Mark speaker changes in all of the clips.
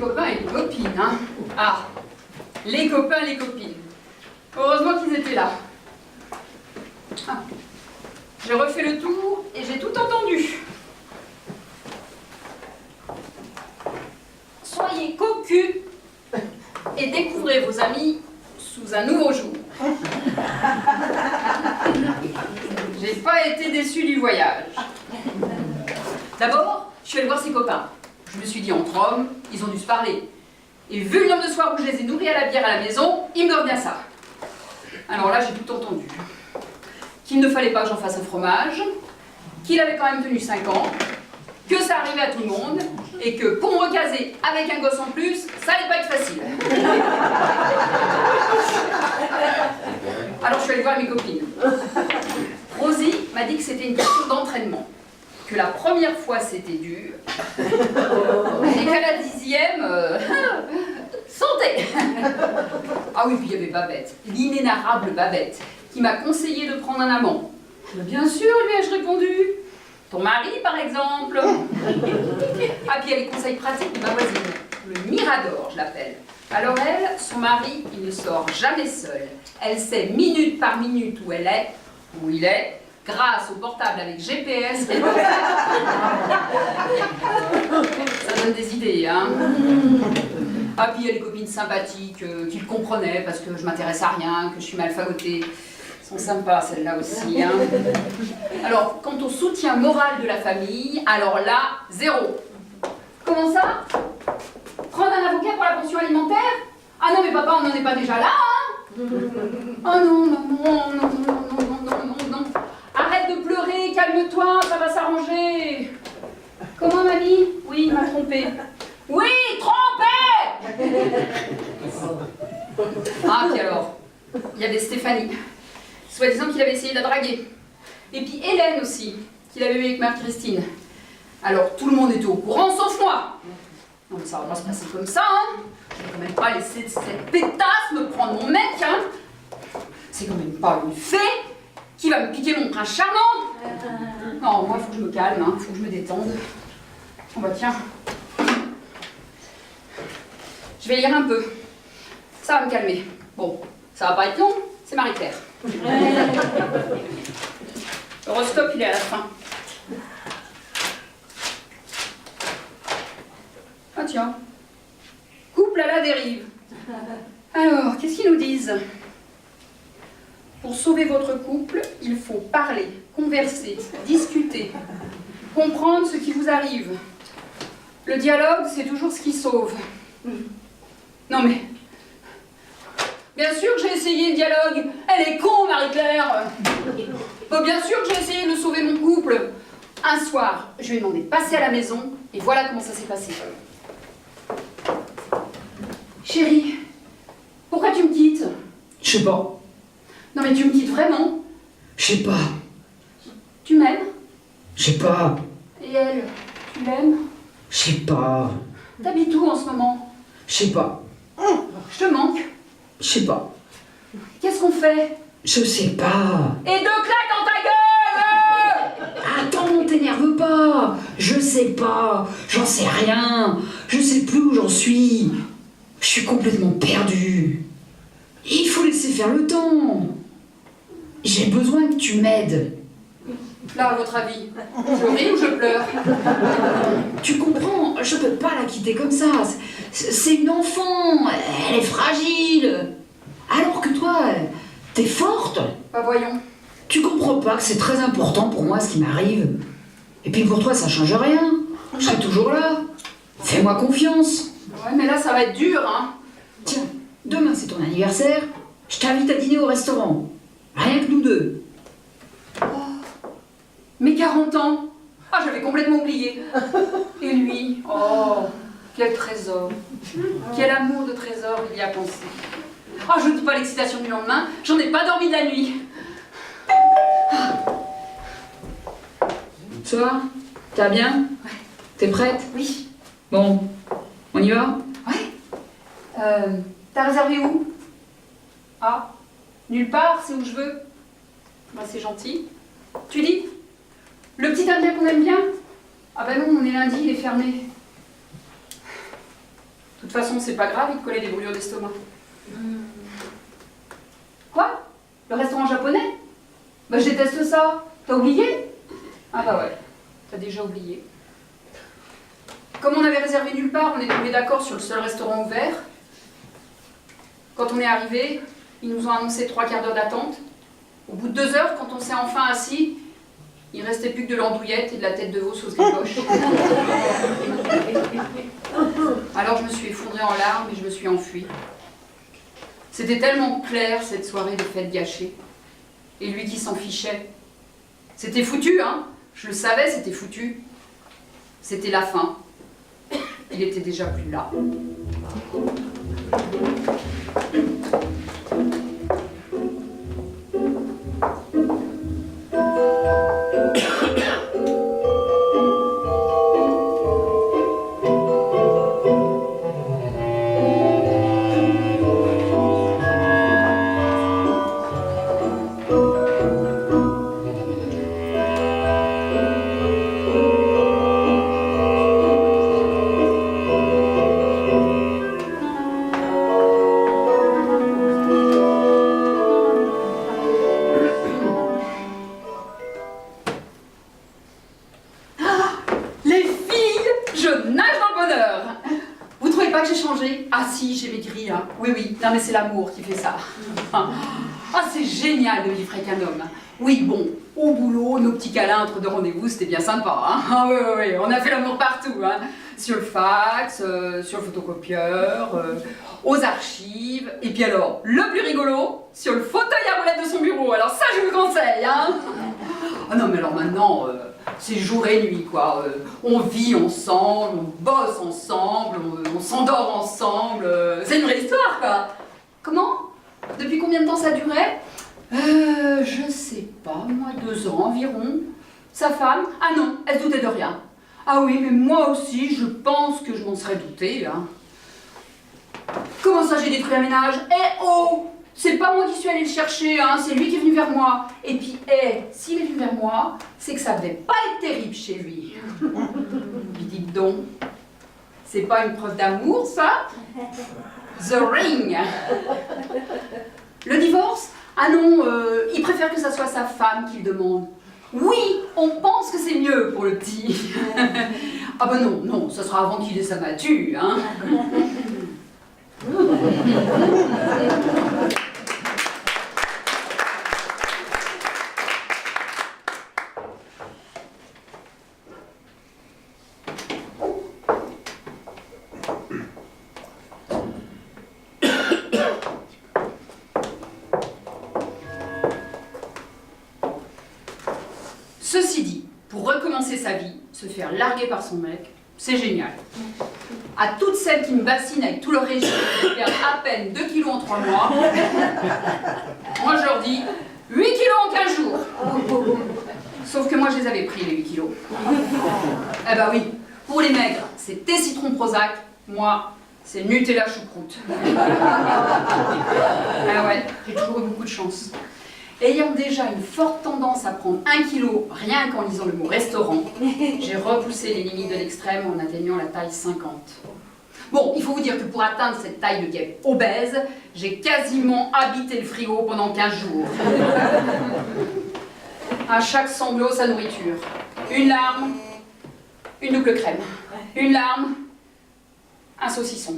Speaker 1: copains et les copines, hein. Ah, les copains, les copines. Heureusement qu'ils étaient là. Ah. J'ai refait le tour et j'ai tout entendu. Soyez cocus et découvrez vos amis sous un nouveau jour. J'ai pas été déçue du voyage. D'abord, je suis allée voir ses copains. Je me suis dit, entre hommes, ils ont dû se parler. Et vu le nombre de soirs où je les ai nourris à la bière à la maison, ils me doivent bien ça. Alors là, j'ai tout entendu. Qu'il ne fallait pas que j'en fasse un fromage, qu'il avait quand même tenu 5 ans, que ça arrivait à tout le monde, et que pour me recaser avec un gosse en plus, ça allait pas être facile. Alors je suis allée voir mes copines. Rosie m'a dit que c'était une question d'entraînement, que la première fois c'était dur, et qu'à la 10e, santé. Ah oui, puis il y avait Babette, l'inénarrable Babette, qui m'a conseillé de prendre un amant. Mais bien sûr, lui ai-je répondu. Ton mari, par exemple. Ah, puis il y a les conseils pratiques de ma voisine. Le Mirador, je l'appelle. Alors elle, son mari, il ne sort jamais seul. Elle sait minute par minute où elle est, où il est, grâce au portable avec GPS qu'elle peut faire. Ça donne des idées, hein. Ah, puis il y a les copines sympathiques qui le comprenaient parce que je m'intéresse à rien, que je suis mal fagotée. Elles sont sympas, celles-là aussi, hein. Alors, quant au soutien moral de la famille, alors là, 0. Comment ça? Prendre un avocat pour la pension alimentaire? Ah non, mais papa, on n'en est pas déjà là, hein. Oh non, maman, non, non, non, non, non, non, non. Arrête de pleurer, calme-toi, ça va s'arranger. Comment, mamie? Oui, il m'a trompé. Oui, trompé. Ah, puis alors, il y avait Stéphanie. Soi-disant qu'il avait essayé de la draguer. Et puis Hélène aussi, qu'il avait eu avec Marie-Christine. Alors tout le monde était au courant, sauf moi. Non mais ça va pas se passer comme ça, hein. Je vais quand même pas laisser cette pétasse me prendre mon mec, hein. C'est quand même pas une fée qui va me piquer mon prince charmant. Non, moi il faut que je me calme, hein. Il faut que je me détende. Oh bah tiens. Je vais lire un peu. Ça va me calmer. Bon, ça va pas être long, c'est Marie-Claire. L'horoscope, il est à la fin. Ah tiens, couple à la dérive. Alors, qu'est-ce qu'ils nous disent? Pour sauver votre couple, il faut parler, converser, discuter, comprendre ce qui vous arrive. Le dialogue, c'est toujours ce qui sauve. Non mais... Bien sûr que j'ai essayé le dialogue. Elle est con, Marie-Claire. Bon, bien sûr que j'ai essayé de sauver mon couple. Un soir, je lui ai demandé de passer à la maison, et voilà comment ça s'est passé. Chérie, pourquoi tu me quittes?
Speaker 2: Je sais pas.
Speaker 1: Non mais tu me quittes vraiment?
Speaker 2: Je sais pas.
Speaker 1: Tu m'aimes?
Speaker 2: Je sais pas.
Speaker 1: Et elle, tu l'aimes?
Speaker 2: Je sais pas.
Speaker 1: T'habites où en ce moment?
Speaker 2: Je sais pas.
Speaker 1: Je te manque.
Speaker 2: Je sais pas.
Speaker 1: Qu'est-ce qu'on fait?
Speaker 2: Je sais pas.
Speaker 1: Et 2 claques dans ta gueule!
Speaker 2: Attends, t'énerve pas. Je sais pas. J'en sais rien. Je sais plus où j'en suis. Je suis complètement perdu. Il faut laisser faire le temps. J'ai besoin que tu m'aides.
Speaker 1: Là, à votre avis, je ris ou je pleure?
Speaker 2: Tu comprends, je peux pas la quitter comme ça. C'est une enfant, elle est fragile. Alors que toi, t'es forte.
Speaker 1: Bah voyons.
Speaker 2: Tu comprends pas que c'est très important pour moi ce qui m'arrive. Et puis pour toi, ça change rien. Je serai toujours là. Fais-moi confiance.
Speaker 1: Ouais, mais là, ça va être dur, hein.
Speaker 2: Tiens, demain c'est ton anniversaire. Je t'invite à dîner au restaurant. Rien que nous deux.
Speaker 1: Mes 40 ans. Ah, j'avais complètement oublié. Et lui, oh, quel trésor. Quel amour de trésor il y a pensé. Oh, je ne dis pas l'excitation du lendemain, j'en ai pas dormi de la nuit.
Speaker 2: Ça va? T'as bien?
Speaker 1: Ouais.
Speaker 2: T'es prête?
Speaker 1: Oui.
Speaker 2: Bon, on y va?
Speaker 1: Ouais. T'as réservé où? Ah, nulle part, c'est où je veux. Bah, c'est gentil. Tu dis? Le petit indien qu'on aime bien? Ah bah non, on est lundi, il est fermé. toute façon, c'est pas grave, il te collait des brûlures d'estomac. Quoi? Le restaurant japonais? Bah, je déteste ça. T'as oublié? Ah bah ouais, t'as déjà oublié. Comme on avait réservé nulle part, on est tombé d'accord sur le seul restaurant ouvert. Quand on est arrivé, ils nous ont annoncé 3 quarts d'heure d'attente. Au bout de 2 heures, quand on s'est enfin assis, il restait plus que de l'andouillette et de la tête de veau sauce gavroche. Alors je me suis effondrée en larmes et je me suis enfuie. C'était tellement clair cette soirée de fête gâchée. Et lui qui s'en fichait. C'était foutu, hein? Je le savais, c'était foutu. C'était la fin. Il était déjà plus là. Ah si, j'ai maigri, hein. Oui, oui, non mais c'est l'amour qui fait ça. Ah, c'est génial de vivre avec un homme. Oui, bon, au boulot, nos petits câlins entre 2 rendez-vous, c'était bien sympa. Hein. Ah oui, oui, oui, on a fait l'amour partout. Hein. Sur le fax, sur le photocopieur, aux archives. Et puis alors, le plus rigolo, sur le fauteuil à roulettes de son bureau. Alors ça, je vous conseille. Hein. Ah non, mais alors maintenant... c'est jour et nuit, quoi. On vit ensemble, on bosse ensemble, on s'endort ensemble. C'est une vraie histoire, quoi. Comment? Depuis combien de temps ça durait? Je sais pas, moi, 2 ans environ. Sa femme? Ah non, elle se doutait de rien. Ah oui, mais moi aussi, je pense que je m'en serais doutée, hein. Comment ça, j'ai détruit un ménage? Eh oh! C'est pas moi qui suis allée le chercher, hein, c'est lui qui est venu vers moi. Et puis, s'il est venu vers moi, c'est que ça devait pas être terrible chez lui. Puis dites donc, c'est pas une preuve d'amour, ça? The Ring. Le divorce? Ah non, il préfère que ça soit sa femme qui le demande. Oui, on pense que c'est mieux pour le petit. Ah ben non, non, ça sera avant qu'il ait sa matu, hein. Ceci dit, pour recommencer sa vie, se faire larguer par son mec, c'est génial. À toutes celles qui me bassinent avec tout leur régime et perdent à peine 2 kilos en 3 mois, moi je leur dis 8 kilos en 15 jours. Sauf que moi je les avais pris les 8 kilos. Eh ben oui, pour les maigres, c'est thé citron Prozac, moi c'est Nutella choucroute. Ah ouais, j'ai toujours eu beaucoup de chance. Ayant déjà une forte tendance à prendre 1 kilo rien qu'en lisant le mot restaurant, j'ai repoussé les limites de l'extrême en atteignant la taille 50. Bon, il faut vous dire que pour atteindre cette taille de guêpe obèse, j'ai quasiment habité le frigo pendant 15 jours. À chaque sanglot, sa nourriture. Une larme, une double crème. Une larme, un saucisson.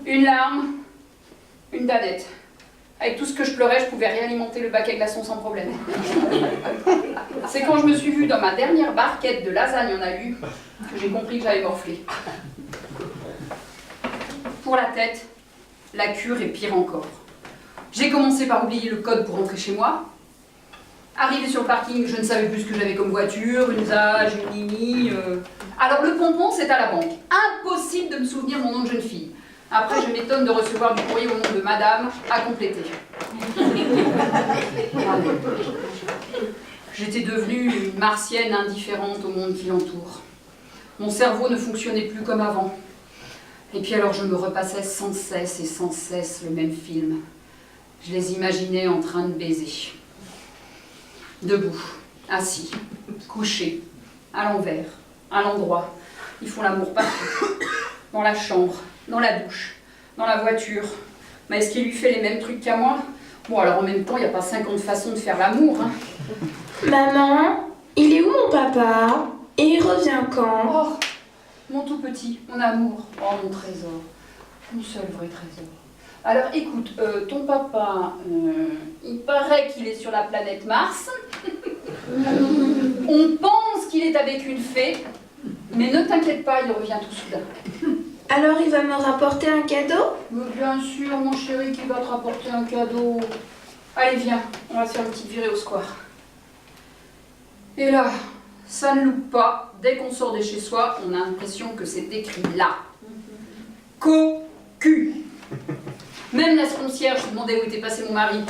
Speaker 1: Une larme, une dadette. Avec tout ce que je pleurais, je pouvais réalimenter le bac à glaçons sans problème. C'est quand je me suis vue dans ma dernière barquette de lasagne en alu que j'ai compris que j'avais morflé. Pour la tête, la cure est pire encore. J'ai commencé par oublier le code pour rentrer chez moi. Arrivé sur le parking, je ne savais plus ce que j'avais comme voiture, une Zage, une Nini. Alors le pompon, c'est à la banque. Impossible de me souvenir mon nom de jeune fille. Après, je m'étonne de recevoir du courrier au nom de madame à compléter. J'étais devenue une martienne indifférente au monde qui l'entoure. Mon cerveau ne fonctionnait plus comme avant. Et puis alors je me repassais sans cesse et sans cesse le même film. Je les imaginais en train de baiser. Debout, assis, couchés, à l'envers, à l'endroit. Ils font l'amour partout. Dans la chambre, dans la douche, dans la voiture. Mais est-ce qu'il lui fait les mêmes trucs qu'à moi? Bon, alors en même temps, il n'y a pas 50 façons de faire l'amour, hein.
Speaker 3: Maman, il est où mon papa? Et il revient quand?
Speaker 1: Oh, mon tout petit, mon amour, oh mon trésor, mon seul vrai trésor. Alors écoute, ton papa, il paraît qu'il est sur la planète Mars. On pense qu'il est avec une fée, mais ne t'inquiète pas, il revient tout soudain.
Speaker 3: Alors il va me rapporter un cadeau?
Speaker 1: Mais bien sûr, mon chéri, qui va te rapporter un cadeau. Allez, viens, on va se faire une petite virée au square. Et là, ça ne loupe pas. Dès qu'on sort de chez soi, on a l'impression que c'est écrit là. Cocu. Même la concierge se demandait où était passé mon mari.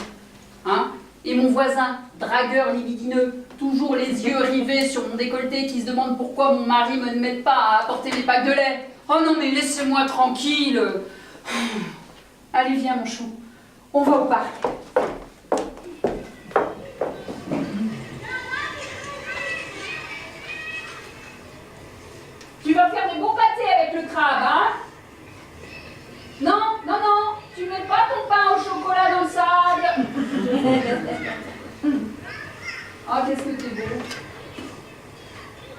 Speaker 1: Hein? Et mon voisin, dragueur libidineux, toujours les yeux rivés sur mon décolleté, qui se demande pourquoi mon mari me ne m'aide pas à apporter mes packs de lait. Oh non, mais laissez-moi tranquille. Allez, viens, mon chou. On va au parc. Tu vas faire des bons pâtés avec le crabe, hein? Non, non, non, tu mets pas ton pain au chocolat dans le sable. Oh, qu'est-ce que t'es beau.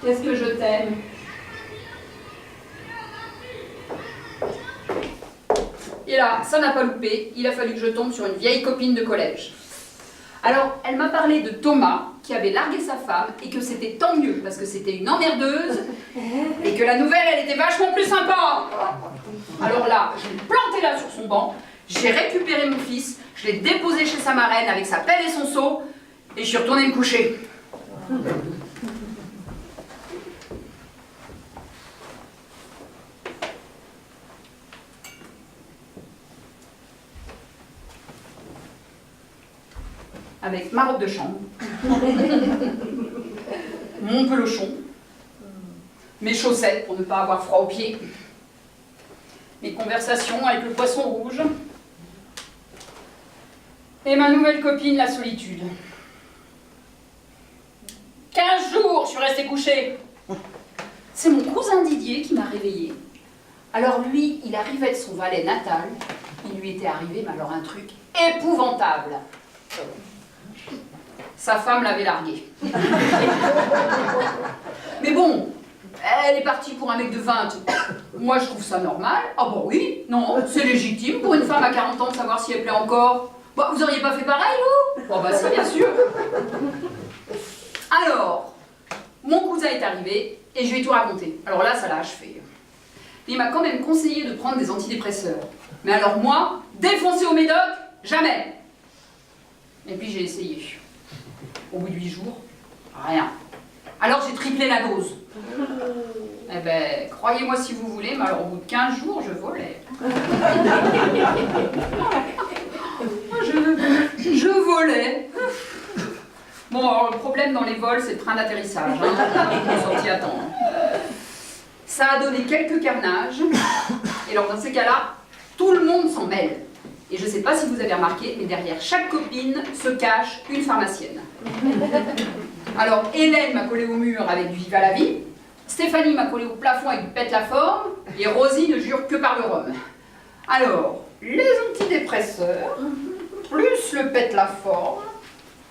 Speaker 1: Qu'est-ce que je t'aime. Et là, ça n'a pas loupé, il a fallu que je tombe sur une vieille copine de collège. Alors, elle m'a parlé de Thomas, qui avait largué sa femme, et que c'était tant mieux, parce que c'était une emmerdeuse, et que la nouvelle, elle était vachement plus sympa. Alors là, je l'ai planté là sur son banc, j'ai récupéré mon fils, je l'ai déposé chez sa marraine avec sa pelle et son seau, et je suis retournée me coucher. Avec ma robe de chambre, mon pelochon, mes chaussettes pour ne pas avoir froid aux pieds, mes conversations avec le poisson rouge, et ma nouvelle copine, la solitude. 15 jours, je suis restée couchée. C'est mon cousin Didier qui m'a réveillée. Alors lui, il arrivait de son Valais natal, il lui était arrivé, mais alors un truc épouvantable. Sa femme l'avait largué. Mais bon, elle est partie pour un mec de 20. Moi, je trouve ça normal. Ah bah oui, non, c'est légitime pour une femme à 40 ans de savoir si elle plaît encore. Bah, vous auriez pas fait pareil, vous? Oh bah si, bien sûr. Alors, mon cousin est arrivé et je lui ai tout raconté. Alors là, ça l'a achevé. Il m'a quand même conseillé de prendre des antidépresseurs. Mais alors moi, défoncer au médoc, jamais. Et puis j'ai essayé. Au bout de 8 jours, rien. Alors j'ai triplé la dose. Eh ben, croyez-moi si vous voulez, mais alors au bout de 15 jours, je volais. Je volais. Bon, alors le problème dans les vols, c'est le train d'atterrissage. Hein. Sorti à temps. Ça a donné quelques carnages. Et alors dans ces cas-là, tout le monde s'en mêle. Et je ne sais pas si vous avez remarqué, mais derrière chaque copine se cache une pharmacienne. Alors, Hélène m'a collé au mur avec du Viva la vie, Stéphanie m'a collé au plafond avec du Pète la forme, et Rosie ne jure que par le rhum. Alors, les antidépresseurs, plus le Pète la forme,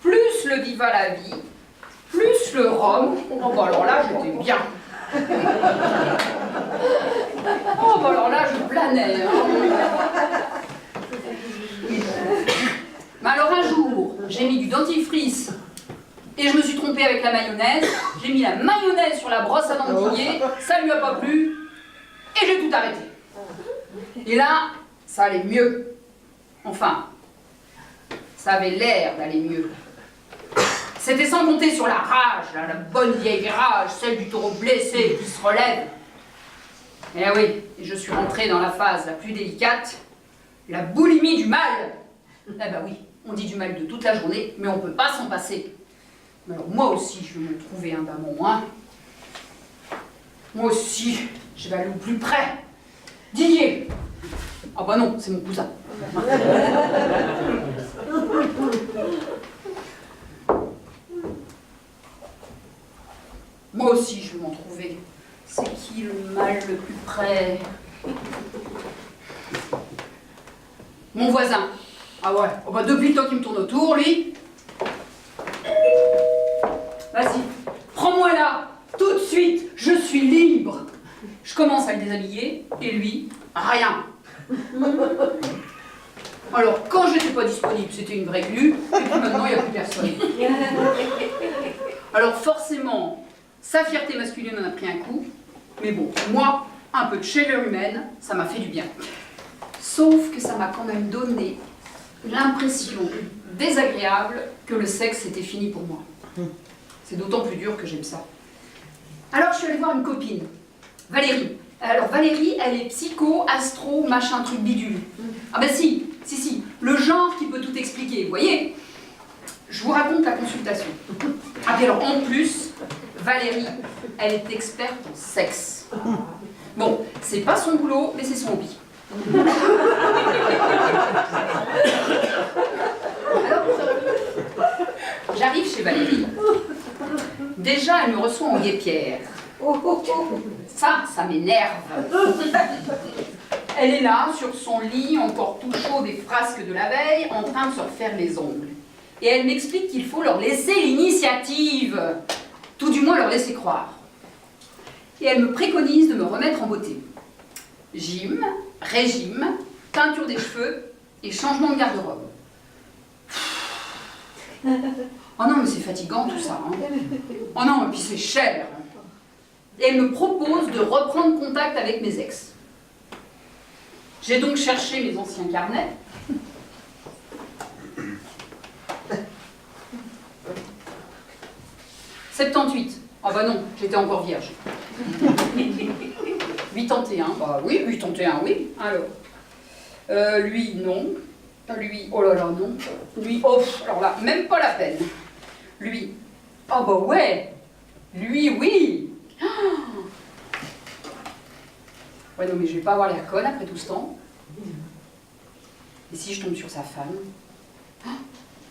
Speaker 1: plus le Viva la vie, plus le rhum, oh bah alors là, j'étais bien. Oh bah alors là, je planais. Hein. Mais alors un jour, j'ai mis du dentifrice et je me suis trompée avec la mayonnaise. J'ai mis la mayonnaise sur la brosse à dents de Didier, ça lui a pas plu et j'ai tout arrêté. Et là, ça allait mieux. Enfin, ça avait l'air d'aller mieux. C'était sans compter sur la rage, là, la bonne vieille rage, celle du taureau blessé qui se relève. Et ah oui, je suis rentrée dans la phase la plus délicate, la boulimie du mal. Eh ben oui, on dit du mal de toute la journée, mais on ne peut pas s'en passer. Mais alors moi aussi, je vais me trouver un bas moment. Moi aussi, je vais aller au plus près. Didier. Ah bah non, c'est mon cousin. Moi aussi, je vais m'en trouver. C'est qui le mal le plus près? Mon voisin. Ah ouais, oh bah depuis le temps qu'il me tourne autour, lui. Vas-y, prends-moi là, tout de suite, je suis libre. Je commence à le déshabiller, et lui, rien. Alors, quand j'étais pas disponible, c'était une vraie glu, et puis maintenant, il n'y a plus personne. Alors forcément, sa fierté masculine en a pris un coup, mais bon, moi, un peu de chaleur humaine, ça m'a fait du bien. Sauf que ça m'a quand même donné l'impression désagréable que le sexe était fini pour moi. C'est d'autant plus dur que j'aime ça. Alors je suis allée voir une copine, Valérie. Alors Valérie, elle est psycho, astro, machin, truc bidule. Ah ben si, le genre qui peut tout expliquer, vous voyez. Je vous raconte la consultation. Ah puis alors en plus, Valérie, elle est experte en sexe. Bon, c'est pas son boulot, mais c'est son hobby. Alors, j'arrive chez Valérie. Déjà, elle me reçoit en guêpière. Ça m'énerve. Elle est là, sur son lit, encore tout chaud des frasques de la veille, en train de se refaire les ongles. Et elle m'explique qu'il faut leur laisser l'initiative. Tout du moins leur laisser croire. Et elle me préconise de me remettre en beauté. Gym, régime, teinture des cheveux et changement de garde-robe. Oh non, mais c'est fatigant tout ça. Hein. Oh non, et puis c'est cher. Et elle me propose de reprendre contact avec mes ex. J'ai donc cherché mes anciens carnets. « 78. Ah bah non, j'étais encore vierge. 81. Bah oui, 81, oui. Alors. Lui, non. Lui, oh là là, non. Lui, oh, alors là, même pas la peine. Lui, oh bah ouais. Lui, oui. Ouais, non, mais je vais pas avoir l'air conne après tout ce temps. Et si je tombe sur sa femme,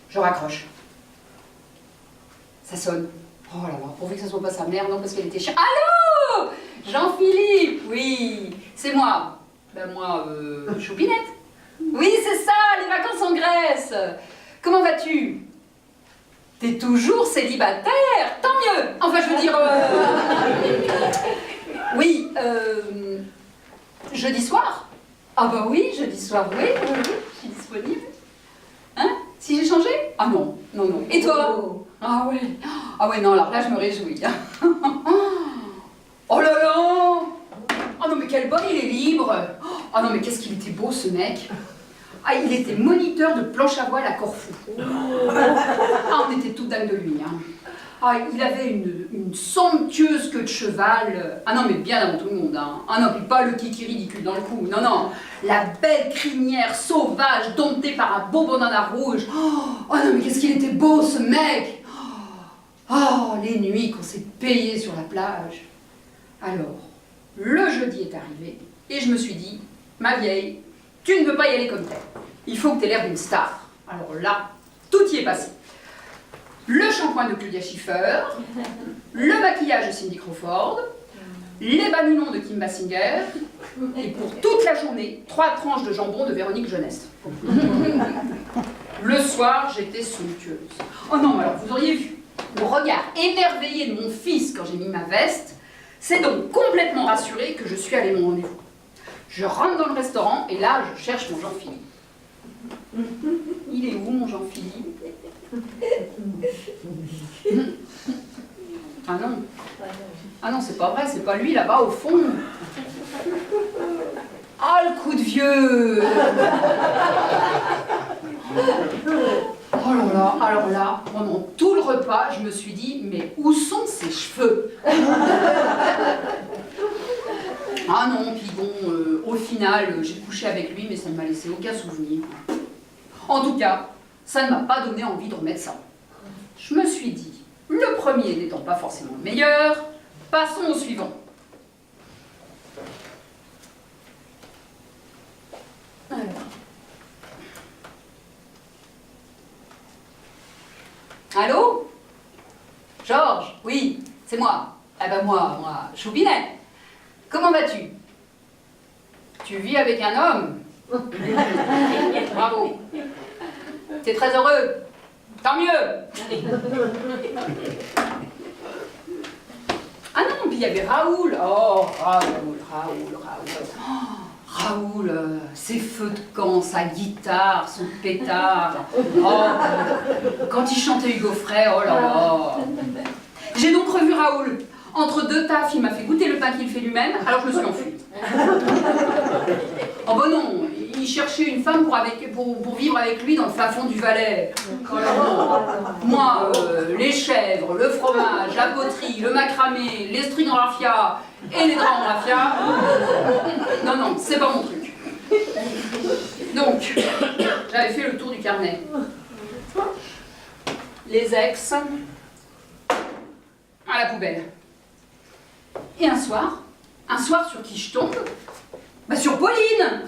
Speaker 1: je raccroche. Ça sonne. Oh là là, pourvu que ça soit pas sa mère, non, parce qu'elle était chiante. Allô, Jean-Philippe, oui, c'est moi. Ben moi, Choupinette. Oui, c'est ça, les vacances en Grèce. Comment vas-tu? T'es toujours célibataire, tant mieux. Enfin, je veux dire... Oui, jeudi soir? Ah bah oui, jeudi soir, oui, je suis disponible. Hein? Si j'ai changé? Ah non, non, non. Et toi? Ah ouais. Ah ouais, non, alors là, je me réjouis. Oh là là! Oh non, mais quel bon, il est libre! Oh non, mais qu'est-ce qu'il était beau, ce mec! Ah, il était moniteur de planche à voile à Corfou. Ah, on était tout dingue de lui, hein. Ah, il avait une somptueuse queue de cheval. Ah non, mais bien avant tout le monde, hein. Ah non, puis pas le kiki ridicule dans le cou. Non, non. La belle crinière sauvage, domptée par un beau banana rouge. Oh non, mais qu'est-ce qu'il était beau, ce mec! Oh, les nuits qu'on s'est payées sur la plage. Alors, le jeudi est arrivé, et je me suis dit, ma vieille, tu ne peux pas y aller comme telle. Il faut que tu aies l'air d'une star. Alors là, tout y est passé. Le shampoing de Claudia Schiffer, le maquillage de Cindy Crawford, les banninons de Kim Basinger, et pour toute la journée, 3 tranches de jambon de Véronique Jeunesse. Le soir, j'étais somptueuse. Oh non, alors vous auriez vu le regard émerveillé de mon fils quand j'ai mis ma veste. C'est donc complètement rassuré que je suis allée à mon rendez-vous. Je rentre dans le restaurant et là, je cherche mon Jean-Philippe. Il est où, mon Jean-Philippe? Ah non. Ah non, c'est pas vrai, c'est pas lui là-bas au fond. Ah, le coup de vieux! Oh là là, alors là, pendant tout le repas, je me suis dit, mais où sont ses cheveux? Ah non, puis bon, au final, j'ai couché avec lui, mais ça ne m'a laissé aucun souvenir. En tout cas, ça ne m'a pas donné envie de remettre ça. Je me suis dit, le premier n'étant pas forcément le meilleur, passons au suivant. Alors. Allô? Georges? Oui, c'est moi. Eh ben moi, Choupinette. Comment vas-tu? Tu vis avec un homme? Bravo. T'es très heureux. Tant mieux. Ah non, puis il y avait Raoul. Oh, Raoul. Oh, Raoul, ses feux de camp, sa guitare, son pétard. Oh, quand il chantait Hugo Frey, oh là là. J'ai donc revu Raoul. Entre deux tafs, il m'a fait goûter le pain qu'il fait lui-même, alors je me suis enfuie. Oh bon non, il cherchait une femme pour vivre avec lui dans le fin fond du Valais. Alors non, moi, les chèvres, le fromage, la poterie, le macramé, les strings en raffia et les draps en raffia, non, c'est pas mon truc. Donc, j'avais fait le tour du carnet. Les ex, à la poubelle. Et un soir sur qui je tombe? Bah sur Pauline.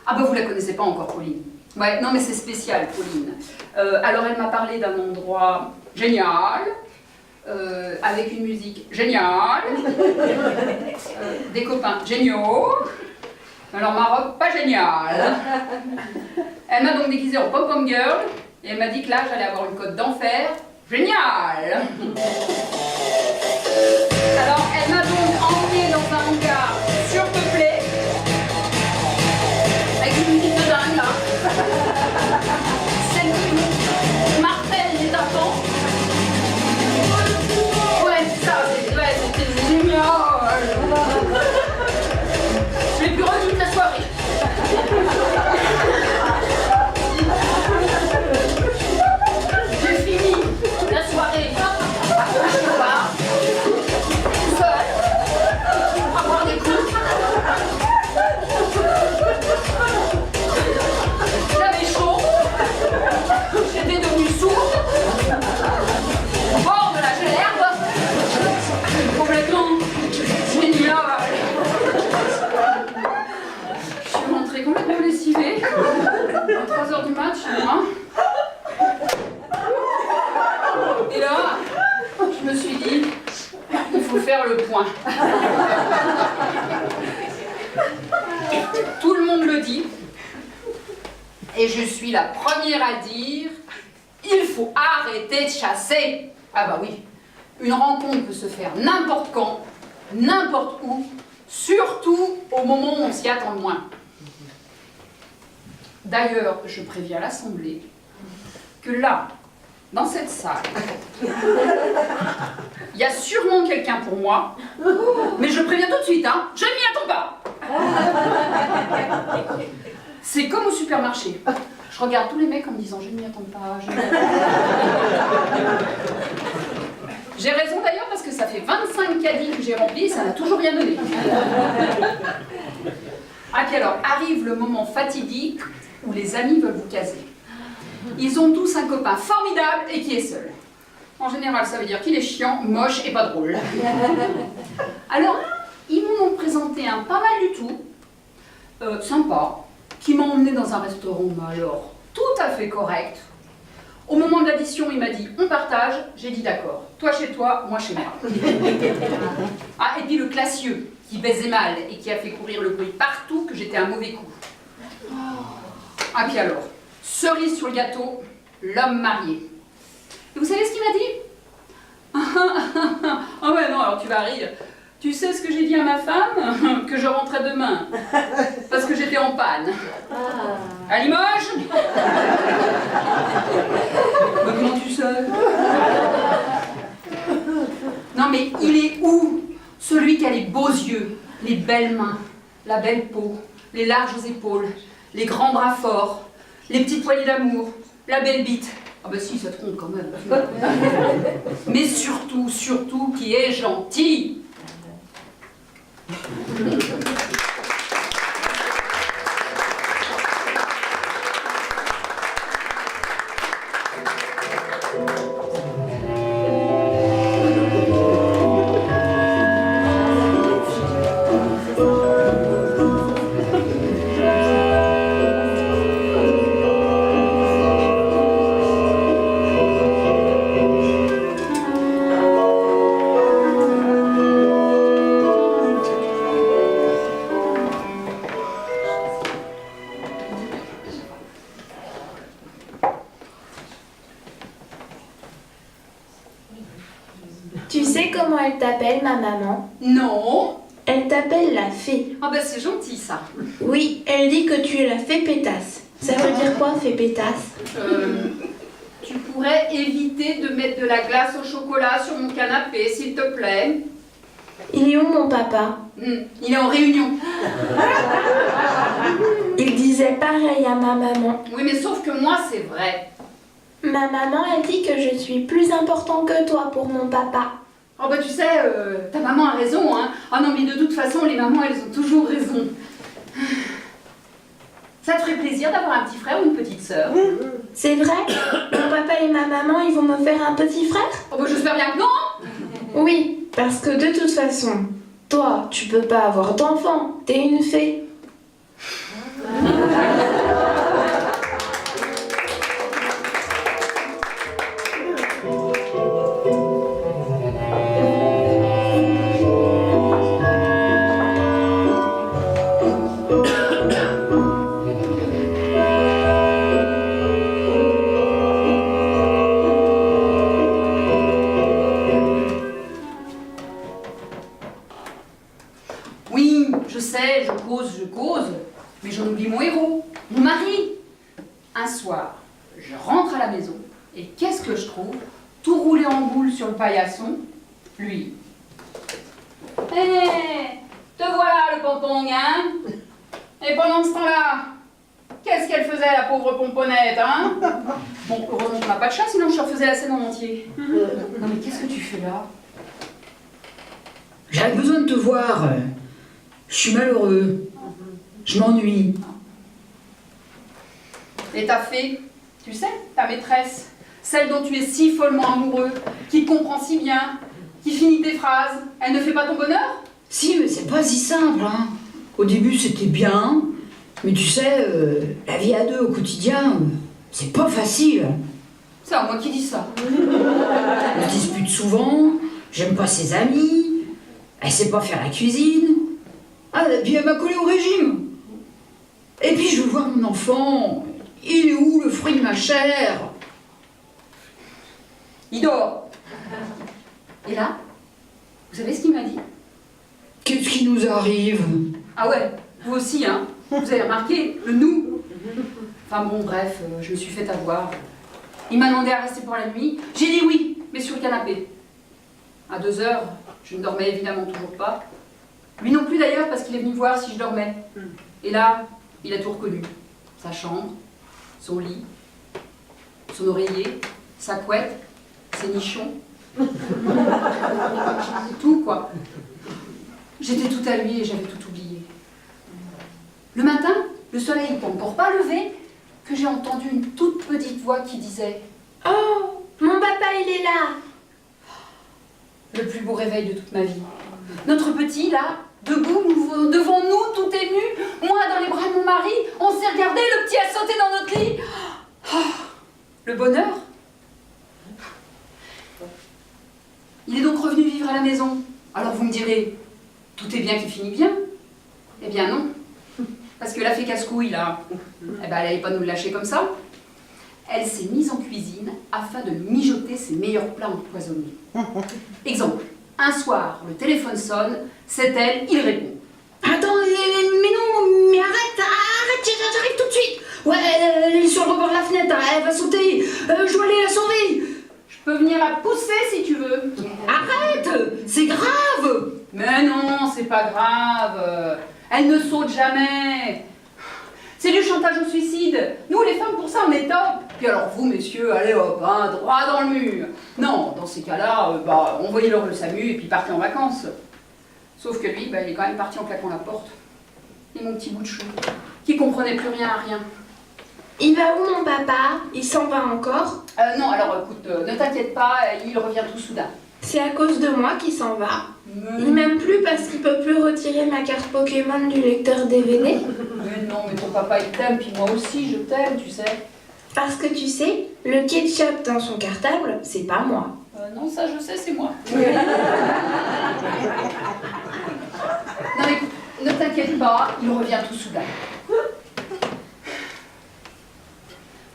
Speaker 1: Ah bah vous la connaissez pas encore, Pauline. Ouais, non mais c'est spécial, Pauline. Alors elle m'a parlé d'un endroit génial, avec une musique géniale, des copains géniaux. Alors ma robe, pas géniale. Elle m'a donc déguisée en pom-pom girl, et elle m'a dit que là j'allais avoir une cote d'enfer. Génial. Alors elle m'a donc emmenée dans un hangar surpeuplé, avec une musique de dingue là. Celle qui martèle les tapants. Ouais, c'est ça, c'était génial. Je l'ai plus revu toute la soirée. J'ai fini la soirée à cheval, tout seul, à boire des coups. J'avais chaud, j'étais devenue sourde, au bord de la gerbe, complètement génial. Je suis rentrée complètement lessivée, à 3h du mat chez moi. Et là, je me suis dit, il faut faire le point. Tout le monde le dit, et je suis la première à dire, il faut arrêter de chasser. Ah bah oui, une rencontre peut se faire n'importe quand, n'importe où, surtout au moment où on s'y attend le moins. D'ailleurs, je préviens l'Assemblée que là, dans cette salle, il y a sûrement quelqu'un pour moi, mais je préviens tout de suite, hein, je ne m'y attends pas. C'est comme au supermarché. Je regarde tous les mecs en me disant je ne m'y attends pas, je ne m'y attends pas. J'ai raison d'ailleurs parce que ça fait 25 caddies que j'ai remplis et ça n'a toujours rien donné. Ah puis alors, arrive le moment fatidique où les amis veulent vous caser. Ils ont tous un copain formidable et qui est seul. En général, ça veut dire qu'il est chiant, moche et pas drôle. Alors, ils m'ont donc présenté un pas mal du tout, sympa, qui m'a emmené dans un restaurant, mais alors, tout à fait correct. Au moment de l'addition, il m'a dit, on partage, j'ai dit d'accord. Toi chez toi, moi chez moi. Ah, et puis le classieux, qui baisait mal et qui a fait courir le bruit partout que j'étais un mauvais coup. Ah, puis alors, cerise sur le gâteau, l'homme marié. Et vous savez ce qu'il m'a dit? Ah ouais, non, alors tu vas rire. Tu sais ce que j'ai dit à ma femme? Que je rentrais demain. Parce que j'étais en panne. À Limoges? Bah, comment tu sais? Non mais il est où? Celui qui a les beaux yeux, les belles mains, la belle peau, les larges épaules, les grands bras forts, les petites poignées d'amour, la belle bite. Ah bah si, ça te compte quand même. Mais surtout, qui est gentil.
Speaker 3: Tu sais comment elle t'appelle, ma maman?
Speaker 1: Non.
Speaker 3: Elle t'appelle la fée.
Speaker 1: Ah ben c'est gentil ça.
Speaker 3: Oui, elle dit que tu es la fée pétasse. Ça veut dire quoi, fée pétasse?
Speaker 1: Tu pourrais éviter de mettre de la glace au chocolat sur mon canapé, s'il te plaît.
Speaker 3: Il est où mon papa?
Speaker 1: Il est en réunion.
Speaker 3: Il disait pareil à ma maman.
Speaker 1: Oui, mais sauf que moi, c'est vrai.
Speaker 3: Ma maman a dit que je suis plus important que toi pour mon papa.
Speaker 1: Oh bah tu sais, ta maman a raison, hein. Ah non, mais de toute façon, les mamans, elles ont toujours raison. Ça te ferait plaisir d'avoir un petit frère ou une petite sœur?
Speaker 3: C'est vrai? Mon papa et ma maman, ils vont me faire un petit frère?
Speaker 1: Oh bah j'espère bien que non.
Speaker 3: Oui, parce que de toute façon, toi, tu peux pas avoir d'enfant. T'es une fée.
Speaker 1: Oui, je sais, je cause, mais j'en oublie mon héros, mon mari. Un soir, je rentre à la maison, et qu'est-ce que je trouve? Tout roulé en boule sur le paillasson, lui. Hé, te voilà le pompon, hein? Et pendant ce temps-là, qu'est-ce qu'elle faisait, la pauvre pomponnette, hein? Bon, heureusement qu'on n'a pas de chat, sinon je refaisais la scène en entier. Non mais qu'est-ce que tu fais là?
Speaker 2: J'avais besoin de te voir. Je suis malheureux. Je m'ennuie.
Speaker 1: Et ta fée, tu sais, ta maîtresse, celle dont tu es si follement amoureux, qui te comprend si bien, qui finit tes phrases, elle ne fait pas ton bonheur?
Speaker 2: Si, mais c'est pas si simple, hein. Au début, c'était bien. Mais tu sais, la vie à deux au quotidien, c'est pas facile.
Speaker 1: C'est à moi qui dis ça.
Speaker 2: On se dispute souvent. J'aime pas ses amis. Elle sait pas faire la cuisine. Ah, et puis elle m'a collé au régime. Et puis je veux voir mon enfant. Il est où le fruit de ma chair?
Speaker 1: Il dort. Et là, vous savez ce qu'il m'a dit?
Speaker 2: Qu'est-ce qui nous arrive?
Speaker 1: Ah ouais, vous aussi, hein? Vous avez remarqué, le nous. Enfin bon, bref, je me suis fait avoir. Il m'a demandé à rester pour la nuit. J'ai dit oui, mais sur le canapé. À 2 heures, je ne dormais évidemment toujours pas. Lui non plus d'ailleurs, parce qu'il est venu voir si je dormais. Et là, il a tout reconnu. Sa chambre, son lit, son oreiller, sa couette, ses nichons. Tout, quoi. J'étais tout à lui et j'avais tout oublié. Le matin, le soleil n'était encore pas levé, que j'ai entendu une toute petite voix qui disait
Speaker 3: « Oh, mon papa, il est là !»
Speaker 1: Le plus beau réveil de toute ma vie. Notre petit, là, debout, devant nous, tout ému, moi dans les bras de mon mari, on s'est regardé, le petit a sauté dans notre lit. Oh, le bonheur. Il est donc revenu vivre à la maison. Alors vous me direz, tout est bien qui finit bien. Eh bien non. Parce que la fée casse-couille, là, eh ben, elle n'allait pas nous le lâcher comme ça. Elle s'est mise en cuisine afin de mijoter ses meilleurs plats empoisonnés. Exemple, un soir, le téléphone sonne, c'est elle, il répond.
Speaker 2: Attends, mais non, mais arrête, j'arrive tout de suite. Ouais, elle est sur le rebord de la fenêtre, elle va sauter. Je dois aller la sauver.
Speaker 1: Je peux venir la pousser si tu veux.
Speaker 2: Arrête, c'est grave.
Speaker 1: Mais non, c'est pas grave. Elle ne saute jamais. C'est du chantage au suicide. Nous, les femmes, pour ça, on est top. Puis alors vous, messieurs, allez hop, hein, droit dans le mur. Non, dans ces cas-là, envoyez-leur le SAMU et puis partez en vacances. Sauf que lui, il est quand même parti en claquant la porte. Et mon petit bout de chou, qui comprenait plus rien à rien.
Speaker 3: Il va où mon papa? Il s'en va encore?
Speaker 1: Non, alors écoute, ne t'inquiète pas, il revient tout soudain.
Speaker 3: C'est à cause de moi qu'il s'en va.
Speaker 1: Mais...
Speaker 3: Il m'aime plus parce qu'il peut plus retirer ma carte Pokémon du lecteur DVD.
Speaker 1: Mais non, mais ton papa il t'aime, puis moi aussi je t'aime, tu sais.
Speaker 3: Parce que tu sais, le ketchup dans son cartable, c'est pas moi.
Speaker 1: Non, ça je sais, c'est moi. Non, écoute, ne t'inquiète pas, il revient tout soudain.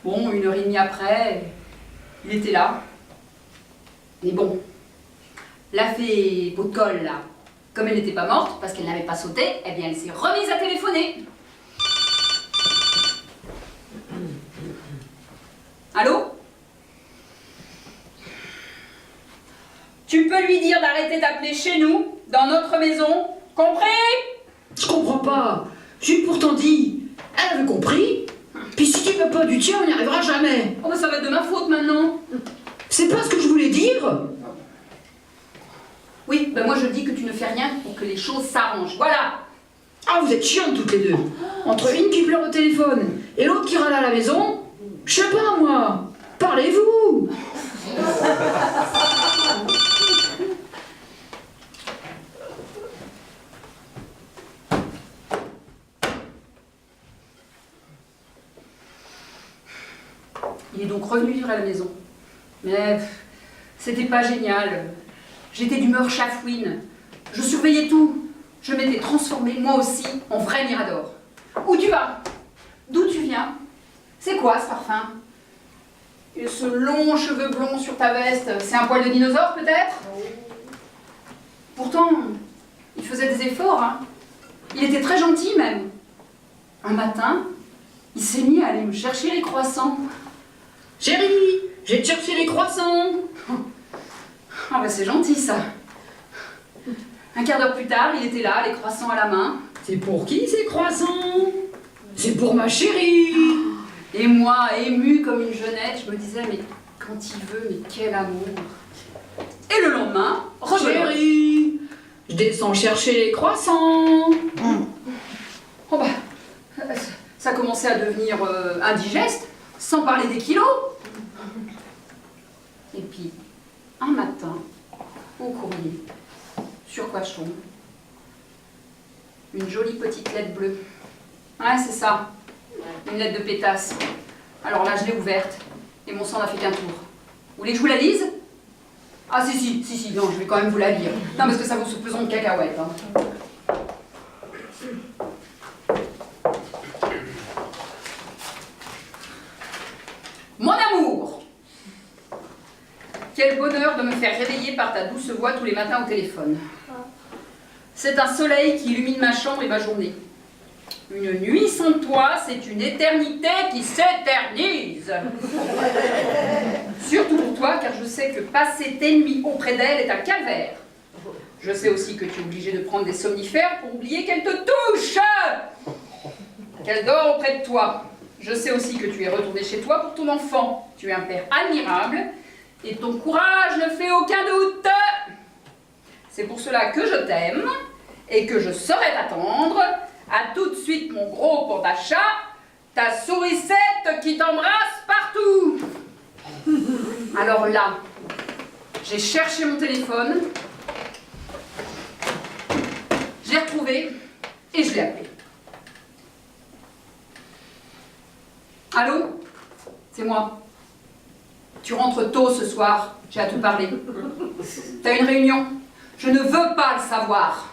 Speaker 1: Bon, 1h30 après, il était là. Mais bon, la fée peau de colle, là, comme elle n'était pas morte, parce qu'elle n'avait pas sauté, eh bien, elle s'est remise à téléphoner. Allô? Tu peux lui dire d'arrêter d'appeler chez nous, dans notre maison, compris?
Speaker 2: Je comprends pas. J'ai pourtant dit. Elle avait compris. Puis si tu veux pas du tien, on n'y arrivera jamais.
Speaker 1: Oh, bah ça va être de ma faute maintenant.
Speaker 2: C'est pas ce que je voulais dire.
Speaker 1: Oui, ben moi je dis que tu ne fais rien pour que les choses s'arrangent. Voilà.
Speaker 2: Ah, vous êtes chiantes toutes les deux. Entre une qui pleure au téléphone et l'autre qui râle à la maison, je sais pas moi. Parlez-vous.
Speaker 1: Il est donc revenu vivre à la maison. Mais c'était pas génial. J'étais d'humeur chafouine. Je surveillais tout. Je m'étais transformée, moi aussi, en vrai Mirador. Où tu vas? D'où tu viens? C'est quoi ce parfum? Et ce long cheveu blond sur ta veste, c'est un poil de dinosaure peut-être? Pourtant, il faisait des efforts, hein. Il était très gentil même. Un matin, il s'est mis à aller me chercher les croissants.
Speaker 2: Chérie, j'ai cherché les croissants.
Speaker 1: Ah bah c'est gentil ça. Un quart d'heure plus tard, il était là, les croissants à la main.
Speaker 2: C'est pour qui ces croissants? C'est pour ma chérie.
Speaker 1: Et moi, émue comme une jeunette, je me disais, mais quand il veut, mais quel amour. Et le lendemain, rebelote.
Speaker 2: Chérie, je descends chercher les croissants.
Speaker 1: Oh bah, ça commençait à devenir indigeste, sans parler des kilos. Et puis, un matin, au courrier, sur quoi je tombe? Une jolie petite lettre bleue. Ouais, c'est ça. Une lettre de pétasse. Alors là, je l'ai ouverte, et mon sang n'a fait qu'un tour. Vous voulez que je vous la lise? Ah si, non, je vais quand même vous la lire. Non, parce que ça vaut ce pesant de cacahuètes. Hein. Mon amour! Quel bonheur de me faire réveiller par ta douce voix tous les matins au téléphone. C'est un soleil qui illumine ma chambre et ma journée. Une nuit sans toi, c'est une éternité qui s'éternise. Surtout pour toi, car je sais que passer tes nuits auprès d'elle est un calvaire. Je sais aussi que tu es obligé de prendre des somnifères pour oublier qu'elle te touche, qu'elle dort auprès de toi. Je sais aussi que tu es retourné chez toi pour ton enfant. Tu es un père admirable et ton courage ne fait aucun doute. C'est pour cela que je t'aime et que je saurai t'attendre. À tout de suite, mon gros panda chat, ta sourisette qui t'embrasse partout. Alors là, j'ai cherché mon téléphone, je l'ai retrouvé et je l'ai appelé. Allô? C'est moi. Tu rentres tôt ce soir, j'ai à te parler. T'as une réunion? Je ne veux pas le savoir.